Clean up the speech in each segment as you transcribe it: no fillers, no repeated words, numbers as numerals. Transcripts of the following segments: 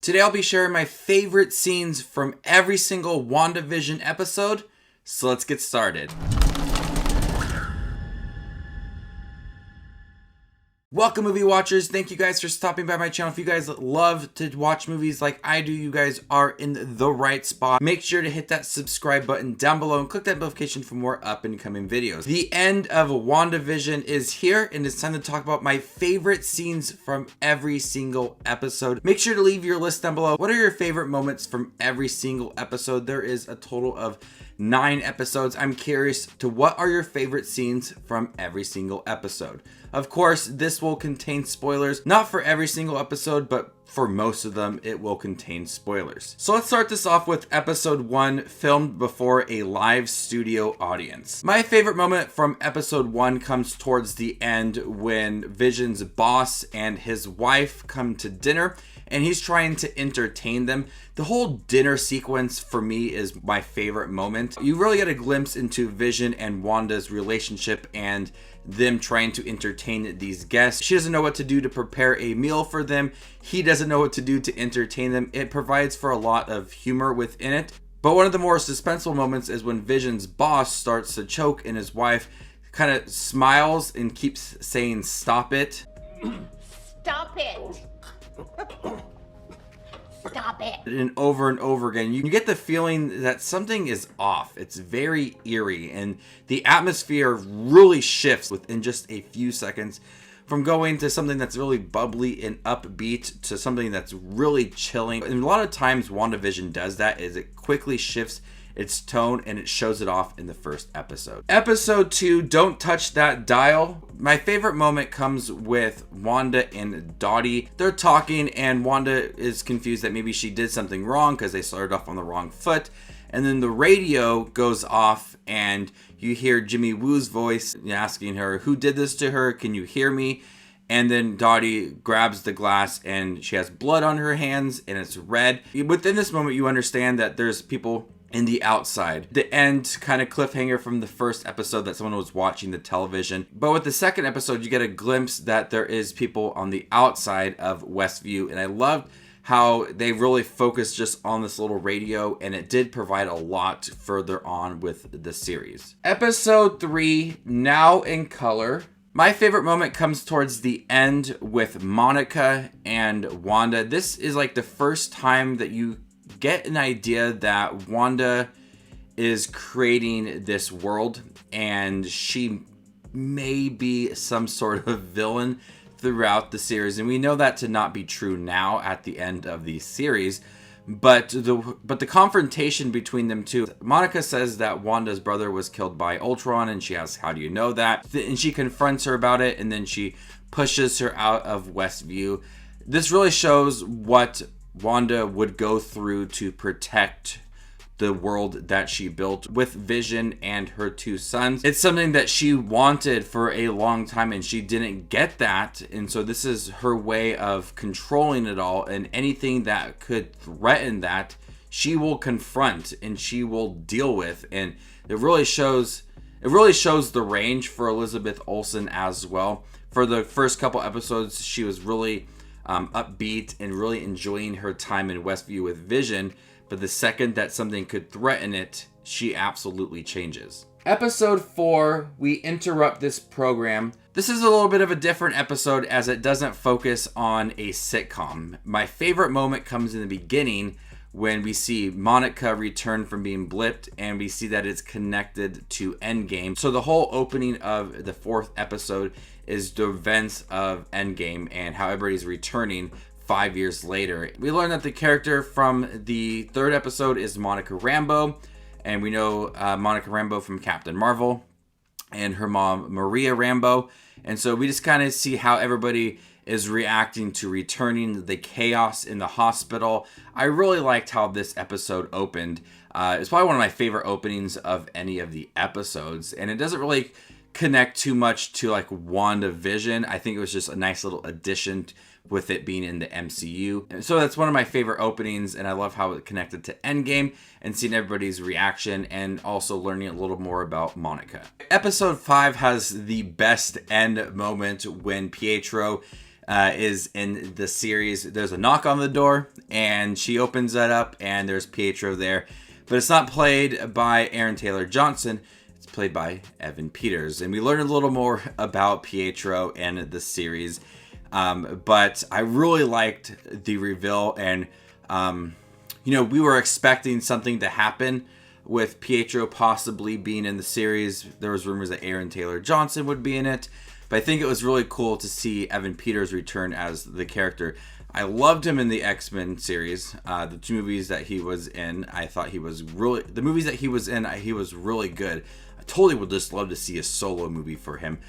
Today I'll be sharing my favorite scenes from every single WandaVision episode, so let's get started. Welcome, movie watchers. Thank you guys for stopping by my channel. If you guys love to watch movies like I do, you guys are in the right spot. Make sure to hit that subscribe button down below and click that notification for more up and coming videos. The end of WandaVision is here, and it's time to talk about my favorite scenes from every single episode. Make sure to leave your list down below. What are your favorite moments from every single episode? There is a total of 9 episodes. I'm curious to what are your favorite scenes from every single episode. Of course, this will contain spoilers, not for every single episode, but for most of them, it will contain spoilers. So let's start this off with episode 1, filmed before a live studio audience. My favorite moment from episode 1 comes towards the end when Vision's boss and his wife come to dinner, and he's trying to entertain them. The whole dinner sequence for me is my favorite moment. You really get a glimpse into Vision and Wanda's relationship and them trying to entertain these guests. She doesn't know what to do to prepare a meal for them. He doesn't know what to do to entertain them. It provides for a lot of humor within it. But one of the more suspenseful moments is when Vision's boss starts to choke and his wife kind of smiles and keeps saying, "Stop it." Stop it. Stop it. And over again, you get the feeling that something is off. It's very eerie, and the atmosphere really shifts within just a few seconds, from going to something that's really bubbly and upbeat to something that's really chilling. And a lot of times WandaVision does that, is it quickly shifts its tone and it shows it off in the first episode. Episode 2, Don't Touch That Dial. My favorite moment comes with Wanda and Dottie. They're talking and Wanda is confused that maybe she did something wrong because they started off on the wrong foot. And then the radio goes off and you hear Jimmy Woo's voice asking her, "Who did this to her? Can you hear me?" And then Dottie grabs the glass and she has blood on her hands and it's red. Within this moment, you understand that there's people in the outside. The end kind of cliffhanger from the first episode that someone was watching the television. But with the second episode, you get a glimpse that there is people on the outside of Westview. And I loved how they really focused just on this little radio, and it did provide a lot further on with the series. Episode 3, Now in Color. My favorite moment comes towards the end with Monica and Wanda. This is like the first time that you get an idea that Wanda is creating this world and she may be some sort of villain throughout the series, and we know that to not be true now at the end of the series. But the confrontation between them two, Monica says that Wanda's brother was killed by Ultron, and she asks, "How do you know that?" And she confronts her about it, and then she pushes her out of Westview. This really shows what Wanda would go through to protect the world that she built with Vision and her 2 sons. It's something that she wanted for a long time and she didn't get that. And so this is her way of controlling it all, and anything that could threaten that, she will confront and she will deal with. And it really shows the range for Elizabeth Olsen as well. For the first couple episodes, she was really upbeat and really enjoying her time in Westview with Vision, but the second that something could threaten it, she absolutely changes. Episode 4, We Interrupt This Program. This is a little bit of a different episode as it doesn't focus on a sitcom. My favorite moment comes in the beginning when we see Monica return from being blipped and we see that it's connected to Endgame. So the whole opening of the 4th episode is the events of Endgame and how everybody's returning 5 years later. We learn that the character from the 3rd episode is Monica Rambeau, and we know Monica Rambeau from Captain Marvel and her mom Maria Rambeau. And so we just kind of see how everybody is reacting to returning, the chaos in the hospital. I really liked how this episode opened. It's probably one of my favorite openings of any of the episodes, and it doesn't really connect too much to like WandaVision. I think it was just a nice little addition with it being in the MCU. And so that's one of my favorite openings, and I love how it connected to Endgame and seeing everybody's reaction and also learning a little more about Monica. Episode 5 has the best end moment when Pietro is in the series. There's a knock on the door, and she opens that up, and there's Pietro there. But it's not played by Aaron Taylor Johnson. It's played by Evan Peters. And we learn a little more about Pietro in the series. But I really liked the reveal. And, we were expecting something to happen with Pietro possibly being in the series. There was rumors that Aaron Taylor Johnson would be in it. But I think it was really cool to see Evan Peters return as the character. I loved him in the X-Men series. The 2 movies that he was in, I thought he was really... The movies that he was in, he was really good. I totally would just love to see a solo movie for him.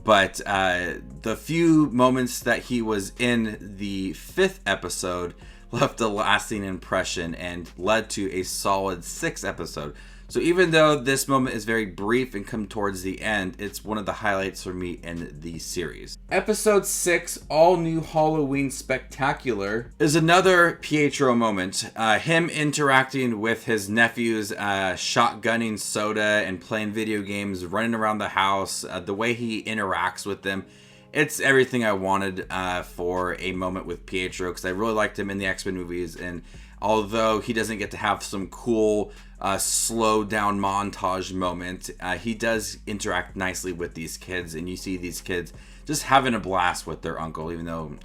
But the few moments that he was in the 5th episode left a lasting impression and led to a solid 6th episode. So even though this moment is very brief and come towards the end, it's one of the highlights for me in the series. Episode 6, All New Halloween Spectacular, is another Pietro moment. Him interacting with his nephews, shotgunning soda and playing video games, running around the house, the way he interacts with them. It's everything I wanted for a moment with Pietro, because I really liked him in the X-Men movies. And although he doesn't get to have some cool slow down montage moment, he does interact nicely with these kids, and you see these kids just having a blast with their uncle, even though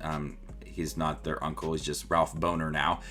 he's not their uncle, he's just Ralph Boner now.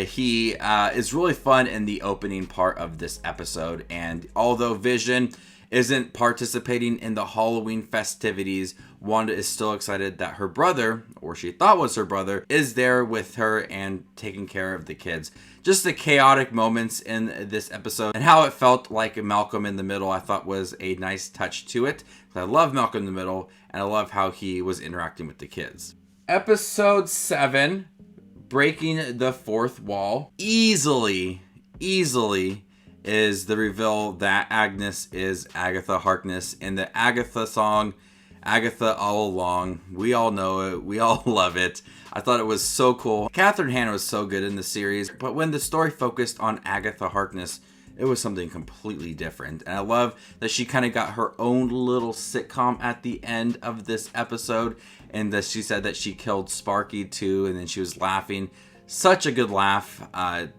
He is really fun in the opening part of this episode, and although Vision isn't participating in the Halloween festivities, Wanda is still excited that her brother, or she thought was her brother, is there with her and taking care of the kids. Just the chaotic moments in this episode and how it felt like Malcolm in the Middle, I thought was a nice touch to it. I love Malcolm in the Middle, and I love how he was interacting with the kids. Episode 7, Breaking the Fourth Wall. Easily is the reveal that Agnes is Agatha Harkness in the Agatha song, Agatha All Along. We all know it. We all love it. I thought it was so cool. Catherine Hahn was so good in the series, but when the story focused on Agatha Harkness, it was something completely different. And I love that she kind of got her own little sitcom at the end of this episode, and that she said that she killed Sparky too, and then she was laughing. Such a good laugh.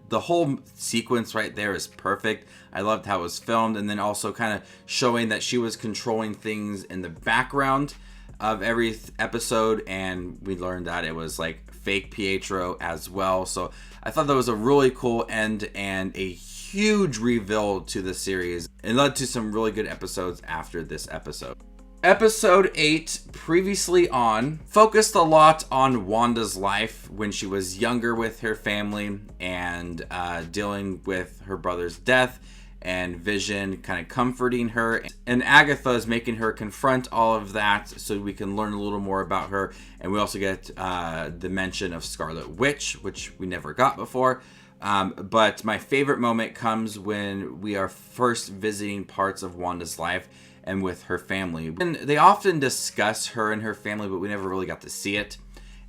The whole sequence right there is perfect. I loved how it was filmed, and then also kind of showing that she was controlling things in the background of every episode, and we learned that it was like fake Pietro as well. So I thought that was a really cool end and a huge reveal to the series, and led to some really good episodes after this episode. Episode 8, Previously On, focused a lot on Wanda's life when she was younger with her family and dealing with her brother's death, and Vision kind of comforting her. And Agatha is making her confront all of that so we can learn a little more about her. And we also get the mention of Scarlet Witch, which we never got before. But my favorite moment comes when we are first visiting parts of Wanda's life and with her family. And they often discuss her and her family, but we never really got to see it.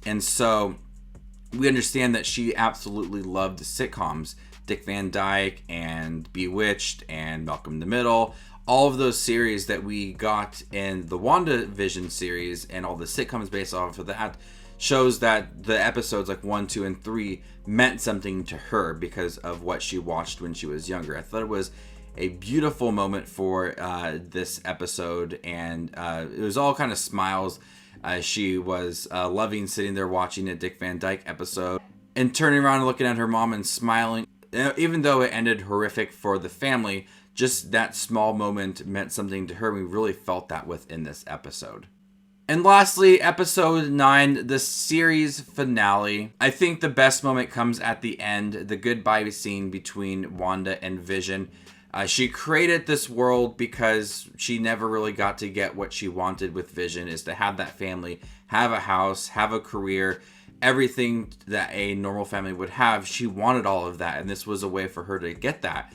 And so we understand that she absolutely loved sitcoms. Dick Van Dyke and Bewitched and Malcolm in the Middle. All of those series that we got in the WandaVision series and all the sitcoms based off of that shows that the episodes like 1, 2, and 3 meant something to her because of what she watched when she was younger. I thought it was a beautiful moment for this episode, and it was all kind of smiles. She was loving sitting there watching a Dick Van Dyke episode and turning around and looking at her mom and smiling. Even though it ended horrific for the family, just that small moment meant something to her. We really felt that within this episode. And lastly, episode 9, the series finale. I think the best moment comes at the end, the goodbye scene between Wanda and Vision. She created this world because she never really got to get what she wanted with Vision, is to have that family, have a house, have a career, everything that a normal family would have. She wanted all of that, and this was a way for her to get that.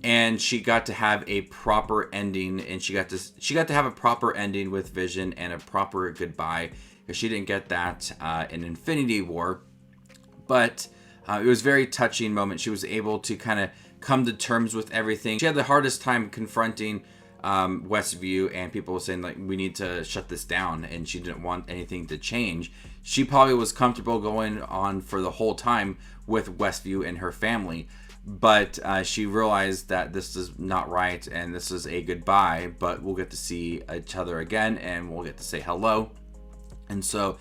And she got to have a proper ending, and she got to have a proper ending with Vision and a proper goodbye, because she didn't get that in Infinity War. But it was a very touching moment. She was able to kind of come to terms with everything. She had the hardest time confronting Westview, and people were saying like, we need to shut this down, and she didn't want anything to change. She probably was comfortable going on for the whole time with Westview and her family, but she realized that this is not right, and this is a goodbye, but we'll get to see each other again, and we'll get to say hello. And so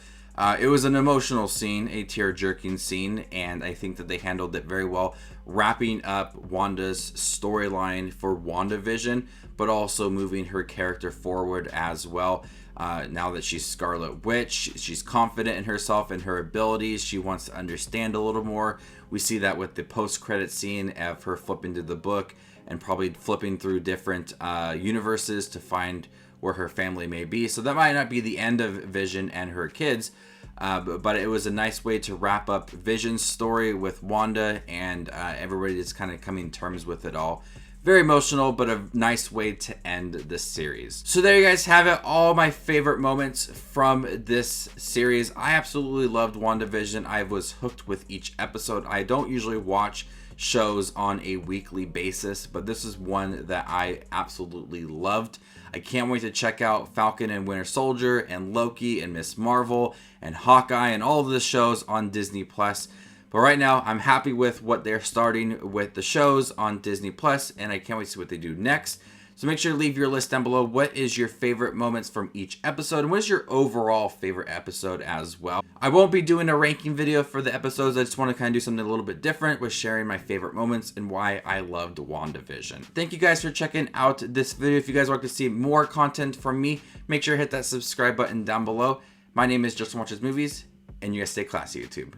it was an emotional scene, a tear-jerking scene, and I think that they handled it very well, wrapping up Wanda's storyline for WandaVision, but also moving her character forward as well. Now that she's Scarlet Witch, she's confident in herself and her abilities. She wants to understand a little more. We see that with the post-credit scene of her flipping to the book and probably flipping through different universes to find where her family may be. So that might not be the end of Vision and her kids, but it was a nice way to wrap up Vision's story with Wanda, and everybody is kind of coming to terms with it all. Very emotional, but a nice way to end this series. So there you guys have it, all my favorite moments from this series. I absolutely loved WandaVision. I was hooked with each episode. I don't usually watch shows on a weekly basis, but this is one that I absolutely loved. I can't wait to check out Falcon and Winter Soldier and Loki and Miss Marvel and Hawkeye and all of the shows on Disney Plus. But right now, I'm happy with what they're starting with the shows on Disney Plus, and I can't wait to see what they do next. So make sure to leave your list down below. What is your favorite moments from each episode? And what is your overall favorite episode as well? I won't be doing a ranking video for the episodes. I just want to kind of do something a little bit different with sharing my favorite moments and why I loved WandaVision. Thank you guys for checking out this video. If you guys want to see more content from me, make sure to hit that subscribe button down below. My name is Justin Watches Movies, and you guys stay classy, YouTube.